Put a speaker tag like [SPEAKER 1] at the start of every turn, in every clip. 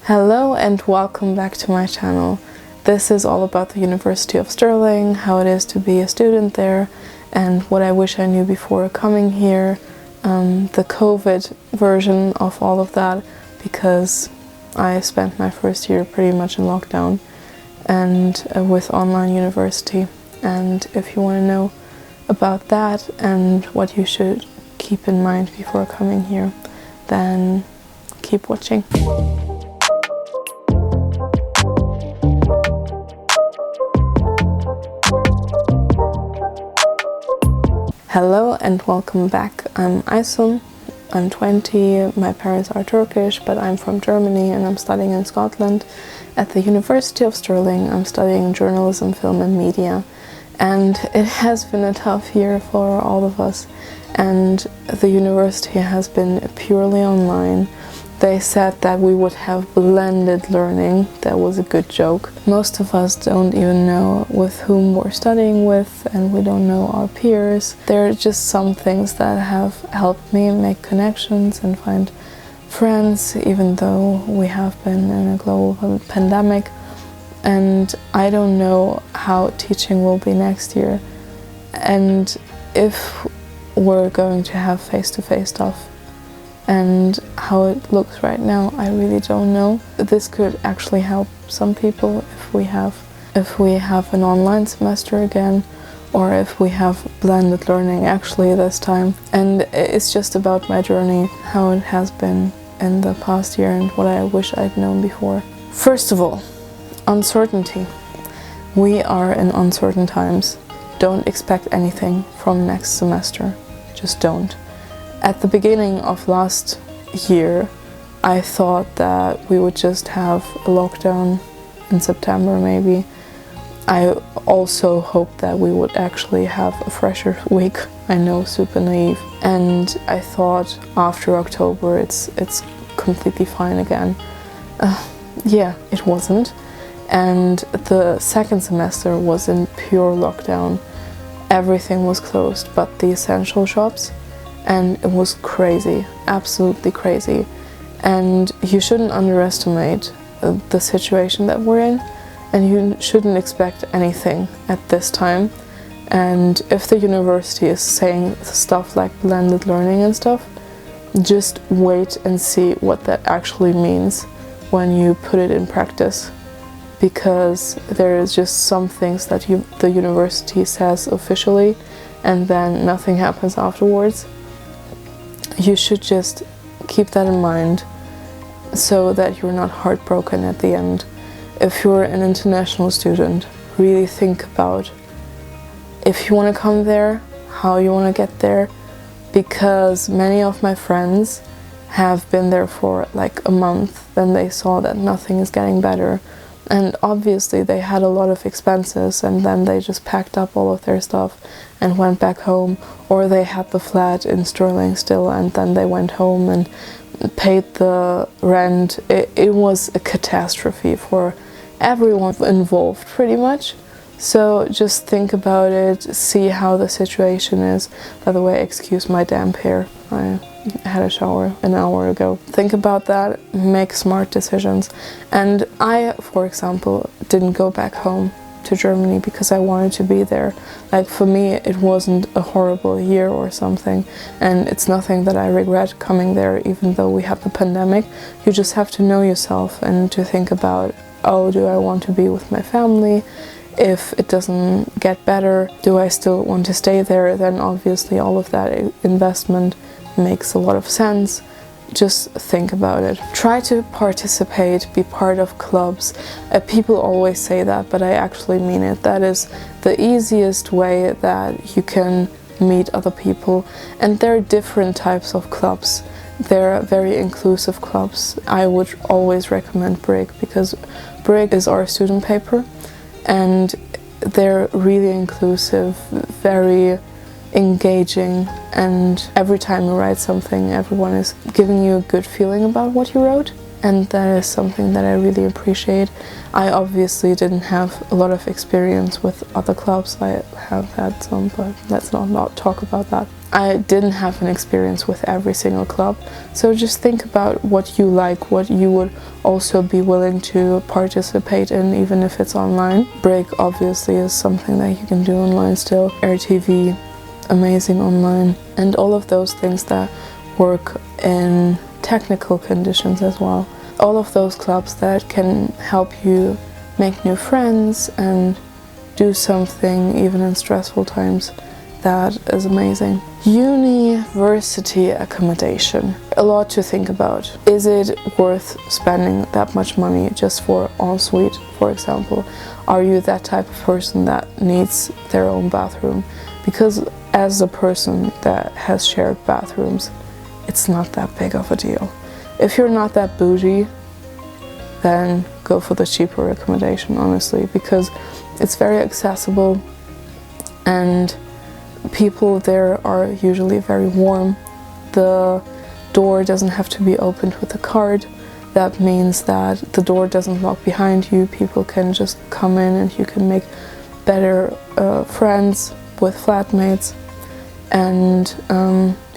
[SPEAKER 1] Hello and welcome back to my channel. This is all about the University of Stirling, how it is to be a student there, and what I wish I knew before coming here, the COVID version of all of that, because I spent my first year pretty much in lockdown and with online university. And if you want to know about that and what you should keep in mind before coming here, then keep watching. Hello and welcome back. I'm Aysun, I'm 20, my parents are Turkish, but I'm from Germany and I'm studying in Scotland. At the University of Stirling, I'm studying journalism, film and media. And it has been a tough year for all of us, and the university has been purely online. They said that we would have blended learning. That was a good joke. Most of us don't even know with whom we're studying with, and we don't know our peers. There are just some things that have helped me make connections and find friends, even though we have been in a global pandemic. And I don't know how teaching will be next year, and if we're going to have face-to-face stuff. And how it looks right now, I really don't know. This could actually help some people if we have an online semester again, or if we have blended learning actually this time. And it's just about my journey, how it has been in the past year and what I wish I'd known before. First of all, uncertainty. We are in uncertain times. Don't expect anything from next semester. Just don't. At the beginning of last year, I thought that we would just have a lockdown in September maybe. I also hoped that we would actually have a fresher week. I know, super naive. And I thought after October it's completely fine again. Yeah, it wasn't. And the second semester was in pure lockdown. Everything was closed but the essential shops. And it was crazy, absolutely crazy. And you shouldn't underestimate the situation that we're in, and you shouldn't expect anything at this time. And if the university is saying stuff like blended learning and stuff, just wait and see what that actually means when you put it in practice. Because there is just some things that the university says officially, and then nothing happens afterwards. You should just keep that in mind so that you're not heartbroken at the end. If you're an international student, really think about if you want to come there, how you want to get there, because many of my friends have been there for like a month, then they saw that nothing is getting better. And obviously they had a lot of expenses, and then they just packed up all of their stuff and went back home, or they had the flat in Stirling still and then they went home and paid the rent. It was a catastrophe for everyone involved pretty much. So just think about it, see how the situation is. By the way, excuse my damp hair. I had a shower an hour ago. Think about that, make smart decisions. And I, for example, didn't go back home to Germany because I wanted to be there. Like, for me, it wasn't a horrible year or something, and it's nothing that I regret coming there, even though we have the pandemic. You just have to know yourself and to think about, oh, do I want to be with my family? If it doesn't get better, do I still want to stay there? Then obviously all of that investment makes a lot of sense. Just think about it. Try to participate, be part of clubs. People always say that, but I actually mean it. That is the easiest way that you can meet other people. And there are different types of clubs. There are very inclusive clubs. I would always recommend Brig, because Brig is our student paper, and they're really inclusive, very engaging, and every time you write something, everyone is giving you a good feeling about what you wrote. and that is something that I really appreciate. I obviously didn't have a lot of experience with other clubs. I have had some, but let's not talk about that. I didn't have an experience with every single club, so just think about what you like, what you would also be willing to participate in, even if it's online. Break obviously is something that you can do online still. RTV, amazing online, and all of those things that work in technical conditions as well. All of those clubs that can help you make new friends and do something even in stressful times. That is amazing. University accommodation. A lot to think about. Is it worth spending that much money just for ensuite, for example? Are you that type of person that needs their own bathroom? Because as a person that has shared bathrooms, it's not that big of a deal. If you're not that bougie, then go for the cheaper accommodation, honestly, because it's very accessible and people there are usually very warm. The door doesn't have to be opened with a card. That means that the door doesn't lock behind you. People can just come in and you can make better friends with flatmates, and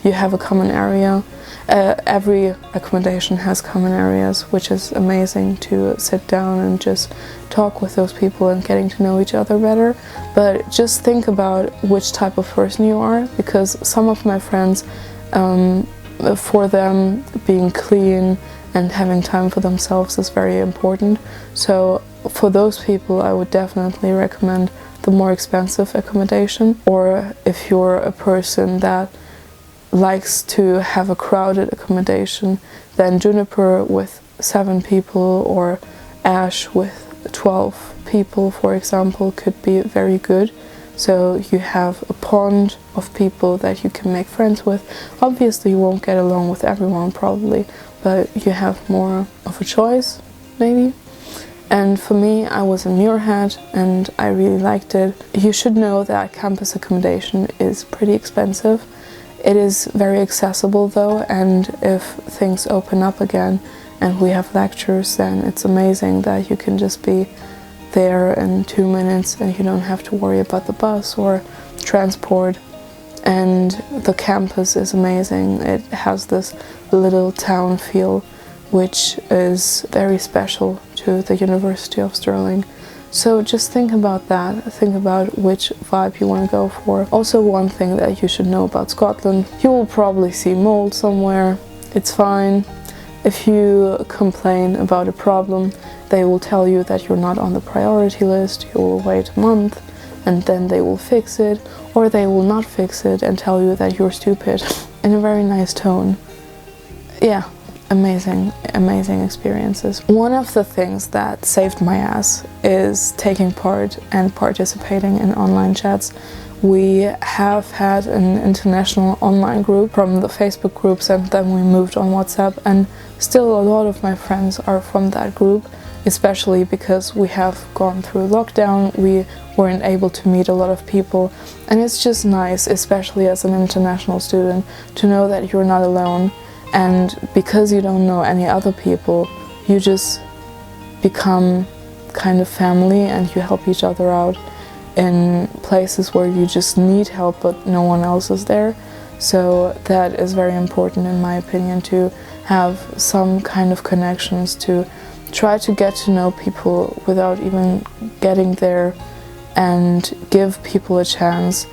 [SPEAKER 1] you have a common area. Every accommodation has common areas, which is amazing to sit down and just talk with those people and getting to know each other better. But just think about which type of person you are, because some of my friends, for them being clean and having time for themselves is very important. So for those people I would definitely recommend the more expensive accommodation. Or if you're a person that likes to have a crowded accommodation, then Juniper with 7 people or Ash with 12 people, for example, could be very good. So you have a pond of people that you can make friends with. Obviously you won't get along with everyone probably, but you have more of a choice, maybe. And for me, I was in Muirhead and I really liked it. You should know that campus accommodation is pretty expensive. It is very accessible though, and if things open up again and we have lectures, then it's amazing that you can just be there in 2 minutes and you don't have to worry about the bus or transport. And the campus is amazing. It has this little town feel, which is very special to the University of Stirling. So just think about that, think about which vibe you want to go for. Also, one thing that you should know about Scotland, you will probably see mold somewhere. It's fine. If you complain about a problem, they will tell you that you're not on the priority list. You will wait a month and then they will fix it, or they will not fix it and tell you that you're stupid in a very nice tone. Yeah. Amazing experiences. One of the things that saved my ass is taking part and participating in online chats. We have had an international online group from the Facebook groups, and then we moved on WhatsApp, and still a lot of my friends are from that group, especially because we have gone through lockdown. We weren't able to meet a lot of people, and it's just nice, especially as an international student, to know that you're not alone. And because you don't know any other people, you just become kind of family and you help each other out in places where you just need help but no one else is there. So that is very important in my opinion, to have some kind of connections, to try to get to know people without even getting there and give people a chance.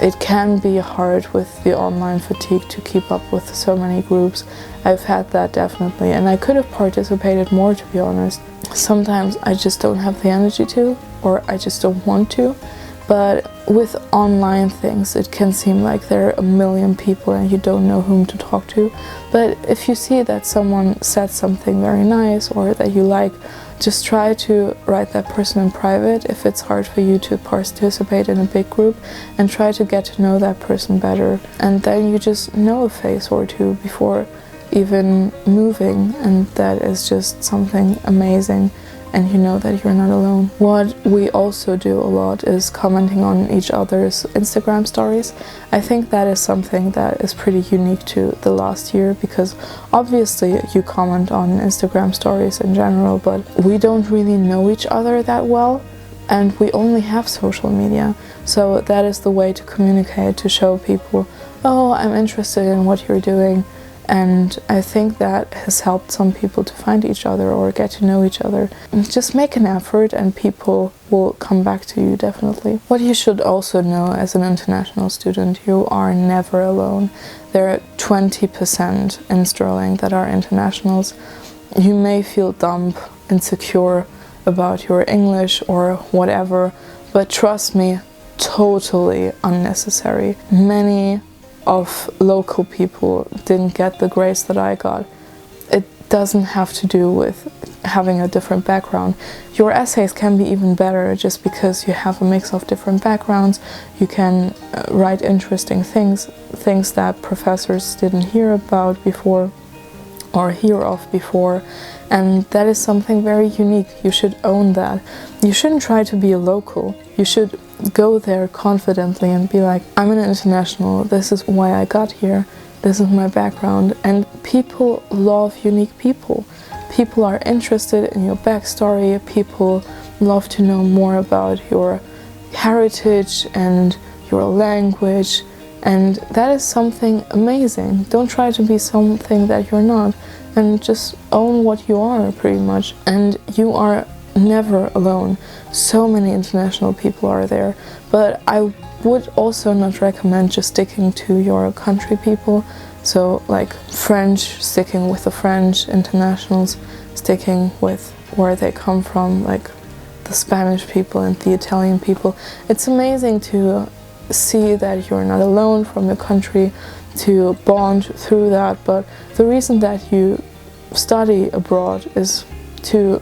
[SPEAKER 1] It can be hard with the online fatigue to keep up with so many groups. I've had that definitely, and I could have participated more, to be honest. Sometimes I just don't have the energy to, or I just don't want to. But with online things, it can seem like there are a million people and you don't know whom to talk to. But if you see that someone said something very nice or that you like, just try to write that person in private if it's hard for you to participate in a big group, and try to get to know that person better. And then you just know a face or two before even moving, and that is just something amazing. and you know that you're not alone. What we also do a lot is commenting on each other's Instagram stories. I think that is something that is pretty unique to the last year, because obviously you comment on Instagram stories in general, but we don't really know each other that well, and we only have social media. So that is the way to communicate, to show people, oh, I'm interested in what you're doing. And I think that has helped some people to find each other or get to know each other. Just make an effort and people will come back to you, definitely. What you should also know as an international student, you are never alone. There are 20% in Stirling that are internationals. You may feel dumb, insecure about your English or whatever, but trust me, totally unnecessary. Many of local people didn't get the grades that I got. It doesn't have to do with having a different background. Your essays can be even better just because you have a mix of different backgrounds. You can write interesting things that professors didn't hear about before or hear of before, and that is something very unique. You should own that. You shouldn't try to be a local. You should go there confidently and be like, I'm an international, this is why I got here, this is my background. And people love unique people. People are interested in your backstory, people love to know more about your heritage and your language, and that is something amazing. Don't try to be something that you're not, and just own what you are, pretty much. And you are never alone. So many international people are there, but I would also not recommend just sticking to your country people. So like French, sticking with the French internationals, sticking with where they come from, like the Spanish people and the Italian people. It's amazing to see that you're not alone from your country, to bond through that, but the reason that you study abroad is to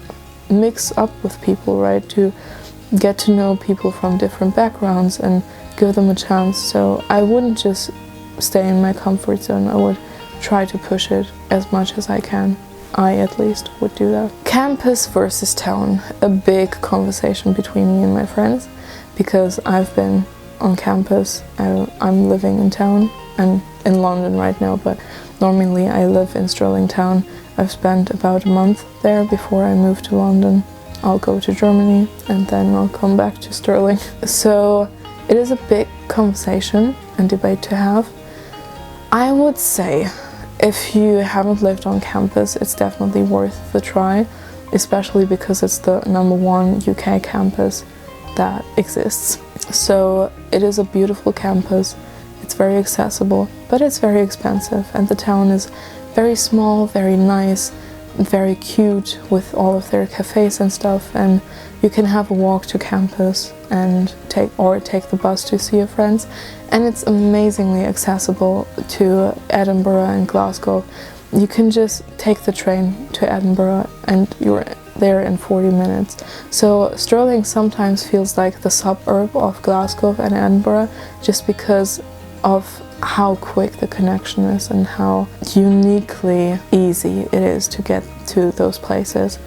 [SPEAKER 1] mix up with people, right? To get to know people from different backgrounds and give them a chance. So I wouldn't just stay in my comfort zone. I would try to push it as much as I can. I at least would do that. Campus versus town, a big conversation between me and my friends, because I've been on campus. I'm living in town and in London right now, but normally I live in Stirling town. I've spent about a month there before I moved to London. I'll go to Germany and then I'll come back to Stirling. So it is a big conversation and debate to have. I would say if you haven't lived on campus, it's definitely worth the try, especially because it's the #1 UK campus that exists. So it is a beautiful campus. It's very accessible, but it's very expensive, and the town is very small, very nice, very cute with all of their cafes and stuff, and you can have a walk to campus and take the bus to see your friends, and it's amazingly accessible to Edinburgh and Glasgow. You can just take the train to Edinburgh and you're there in 40 minutes. So Stirling sometimes feels like the suburb of Glasgow and Edinburgh, just because of how quick the connection is and how uniquely easy it is to get to those places.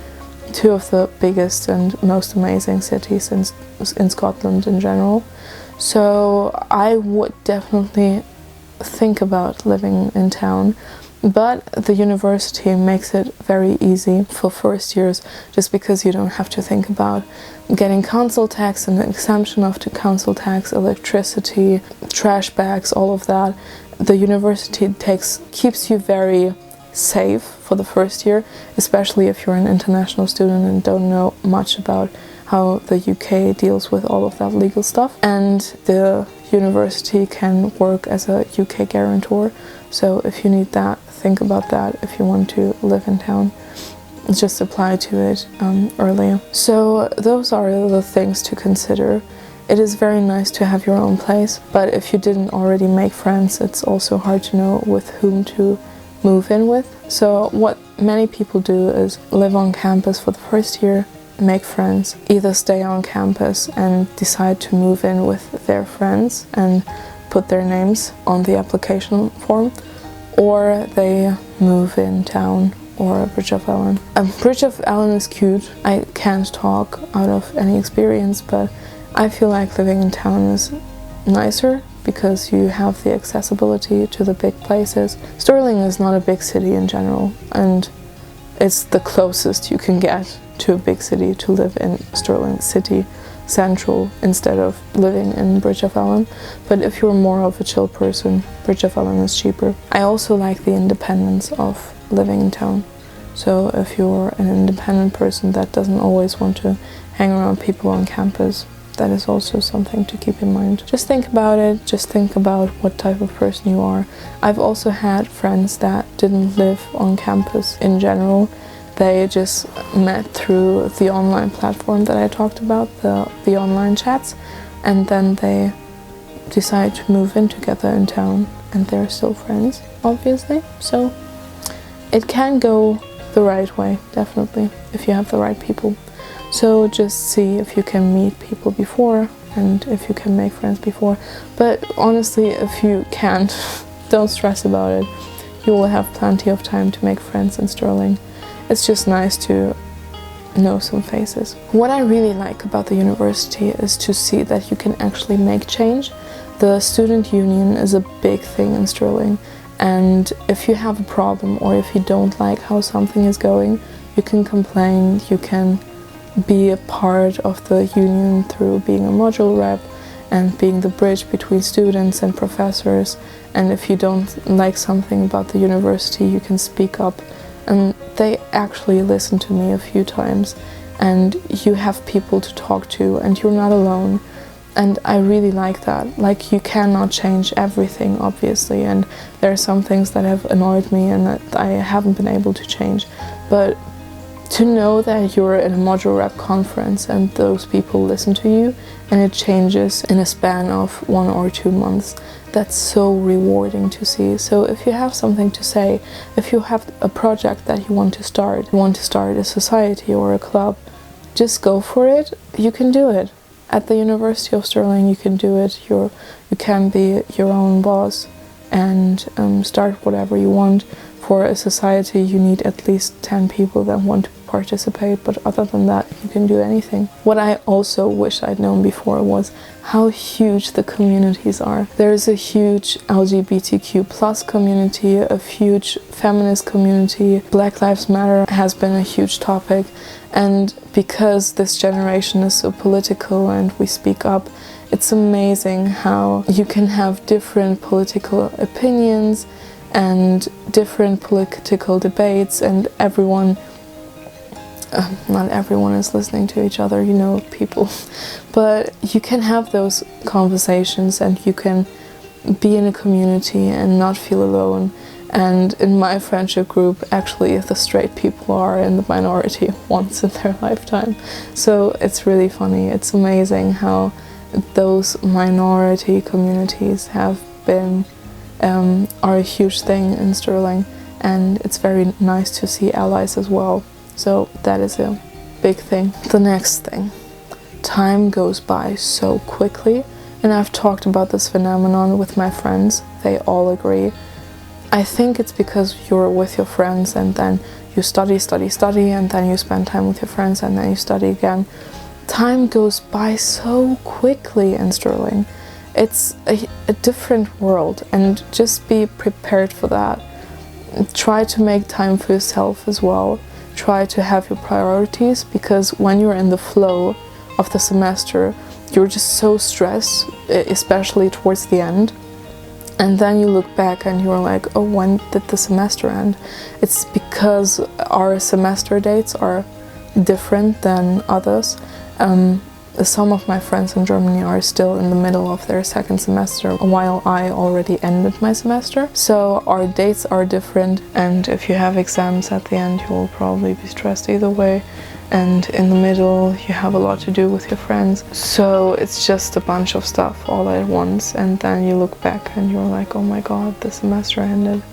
[SPEAKER 1] Two of the biggest and most amazing cities in Scotland in general. So I would definitely think about living in town, but the university makes it very easy for first years, just because you don't have to think about getting council tax and the exemption of the council tax, electricity, trash bags, all of that. The university keeps you very safe for the first year, especially if you're an international student and don't know much about how the UK deals with all of that legal stuff. And the university can work as a UK guarantor, so if you need that, think about that if you want to live in town. Just apply to it early. So those are the things to consider. It is very nice to have your own place, but if you didn't already make friends, it's also hard to know with whom to move in with. So what many people do is live on campus for the first year, make friends, either stay on campus and decide to move in with their friends and put their names on the application form, or they move in town or Bridge of Ellen. Bridge of Ellen is cute. I can't talk out of any experience, but I feel like living in town is nicer because you have the accessibility to the big places. Stirling is not a big city in general, and it's the closest you can get to a big city to live in Stirling city central instead of living in Bridge of Ellen. But if you're more of a chill person, Bridge of Ellen is cheaper. I also like the independence of living in town. So if you're an independent person that doesn't always want to hang around people on campus, that is also something to keep in mind. Just think about it, just think about what type of person you are. I've also had friends that didn't live on campus in general. They just met through the online platform that I talked about, the online chats, and then they decided to move in together in town, and they're still friends, obviously. So it can go the right way, definitely, if you have the right people. So just see if you can meet people before and if you can make friends before. But honestly, if you can't, don't stress about it. You will have plenty of time to make friends in Stirling. It's just nice to know some faces. What I really like about the university is to see that you can actually make change. The student union is a big thing in Stirling, and if you have a problem or if you don't like how something is going, you can complain, you can be a part of the union through being a module rep and being the bridge between students and professors. And if you don't like something about the university, you can speak up. And they actually listen to me a few times, and you have people to talk to and you're not alone. And I really like that. Like, you cannot change everything, obviously, and there are some things that have annoyed me and that I haven't been able to change. But to know that you're in a module rep conference and those people listen to you and it changes in a span of 1 or 2 months, that's so rewarding to see. So if you have something to say, if you have a project that you want to start a society or a club, just go for it. You can do it. At the University of Stirling you can do it. You can be your own boss and start whatever you want. For a society you need at least 10 people that want to participate, but other than that you can do anything. What I also wish I'd known before was how huge the communities are. There's a huge LGBTQ plus community, a huge feminist community. Black Lives Matter has been a huge topic, and because this generation is so political and we speak up, it's amazing how you can have different political opinions and different political debates, and everyone, not everyone is listening to each other, you know, people, but you can have those conversations and you can be in a community and not feel alone. And in my friendship group, actually, the straight people are in the minority once in their lifetime. So it's really funny. It's amazing how those minority communities have been are a huge thing in Stirling, and it's very nice to see allies as well. So that is a big thing. The next thing, time goes by so quickly, and I've talked about this phenomenon with my friends. They all agree. I think it's because you're with your friends and then you study, and then you spend time with your friends and then you study again. Time goes by so quickly in Stirling. It's a different world, and just be prepared for that. Try to make time for yourself as well. Try to have your priorities, because when you're in the flow of the semester, you're just so stressed, especially towards the end. And then you look back and you're like, oh, when did the semester end? It's because our semester dates are different than others. Some of my friends in Germany are still in the middle of their second semester, while I already ended my semester. So our dates are different, and if you have exams at the end, you will probably be stressed either way. And in the middle, you have a lot to do with your friends. So it's just a bunch of stuff all at once, and then you look back and you're like, oh my god, the semester ended.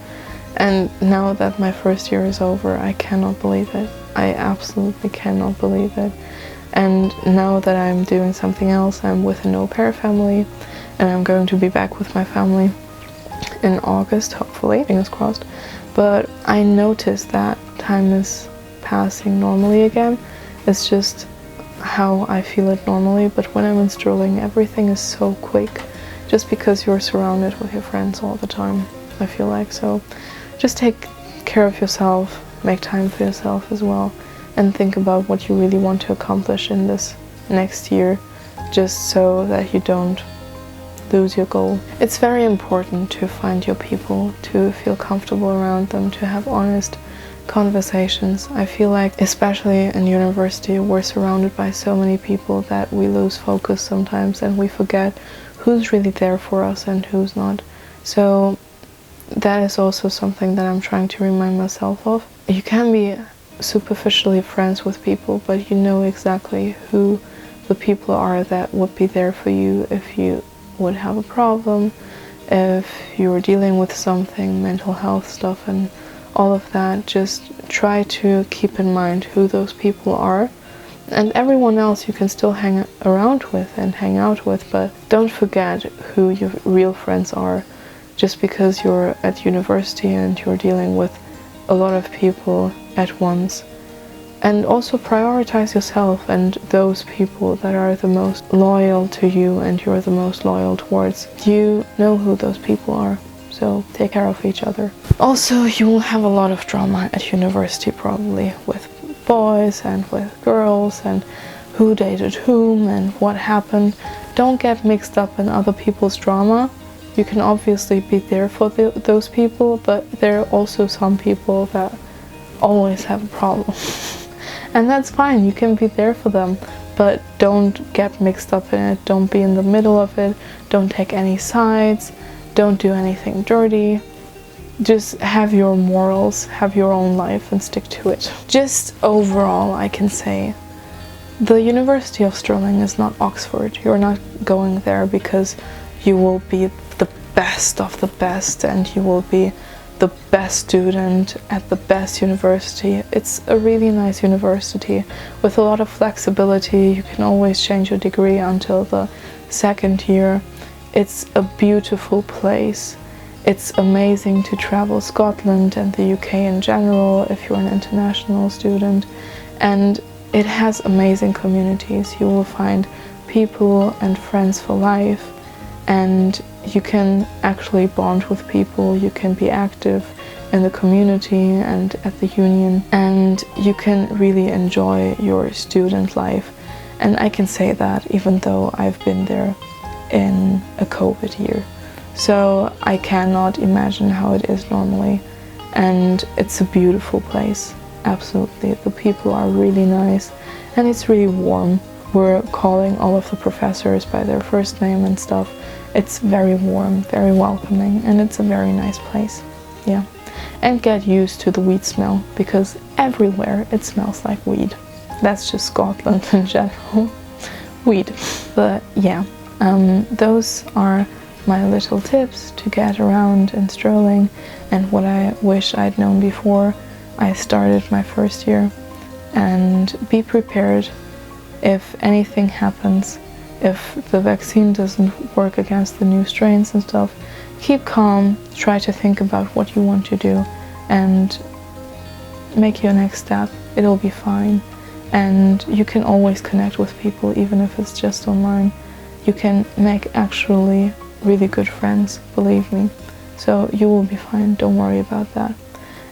[SPEAKER 1] And now that my first year is over, I cannot believe it. I absolutely cannot believe it. And now that I'm doing something else, I'm with an au pair family, and I'm going to be back with my family in August, hopefully, fingers crossed. But I noticed that time is passing normally again. It's just how I feel it normally, but when I'm in Stirling, everything is so quick, just because you're surrounded with your friends all the time, I feel like. So just take care of yourself, make time for yourself as well, and think about what you really want to accomplish in this next year, just so that you don't lose your goal. It's very important to find your people, to feel comfortable around them, to have honest conversations. I feel like, especially in university, we're surrounded by so many people that we lose focus sometimes, and we forget who's really there for us and who's not. So that is also something that I'm trying to remind myself of. You can be superficially friends with people, but you know exactly who the people are that would be there for you if you would have a problem, if you were dealing with something, mental health stuff and all of that. Just try to keep in mind who those people are, and everyone else you can still hang around with and hang out with, but don't forget who your real friends are, just because you're at university and you're dealing with a lot of people at once. And also prioritize yourself and those people that are the most loyal to you and you're the most loyal towards. You know who those people are, so take care of each other. Also, you will have a lot of drama at university, probably, with boys and with girls and who dated whom and what happened. Don't get mixed up in other people's drama. You can obviously be there for those people, but there are also some people that always have a problem. And that's fine, you can be there for them, but don't get mixed up in it, don't be in the middle of it, don't take any sides, don't do anything dirty. Just have your morals, have your own life and stick to it. Just overall, I can say, the University of Stirling is not Oxford. You're not going there because you will be the best of the best and you will be the best student at the best university. It's a really nice university with a lot of flexibility. You can always change your degree until the second year. It's a beautiful place. It's amazing to travel Scotland and the UK in general if you're an international student, and it has amazing communities. You will find people and friends for life, and you can actually bond with people, you can be active in the community and at the union, and you can really enjoy your student life. And I can say that even though I've been there in a COVID year. So I cannot imagine how it is normally, and it's a beautiful place, absolutely. The people are really nice and it's really warm. We're calling all of the professors by their first name and stuff. It's very warm, very welcoming, and it's a very nice place. Yeah. And get used to the weed smell, because everywhere it smells like weed. That's just Scotland in general. Weed. But yeah, those are my little tips to get around in Stirling and what I wish I'd known before I started my first year. And be prepared if anything happens. If the vaccine doesn't work against the new strains and stuff, keep calm, try to think about what you want to do and make your next step. It'll be fine. And you can always connect with people, even if it's just online. You can make actually really good friends, believe me. So you will be fine, don't worry about that.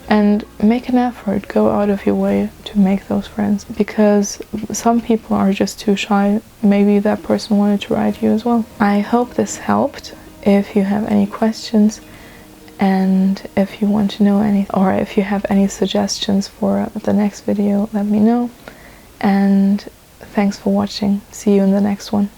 [SPEAKER 1] And make an effort, go out of your way to make those friends, because some people are just too shy. Maybe that person wanted to write you as well. I hope this helped. If you have any questions and if you want to know anything, or if you have any suggestions for the next video, let me know. And thanks for watching. See you in the next one.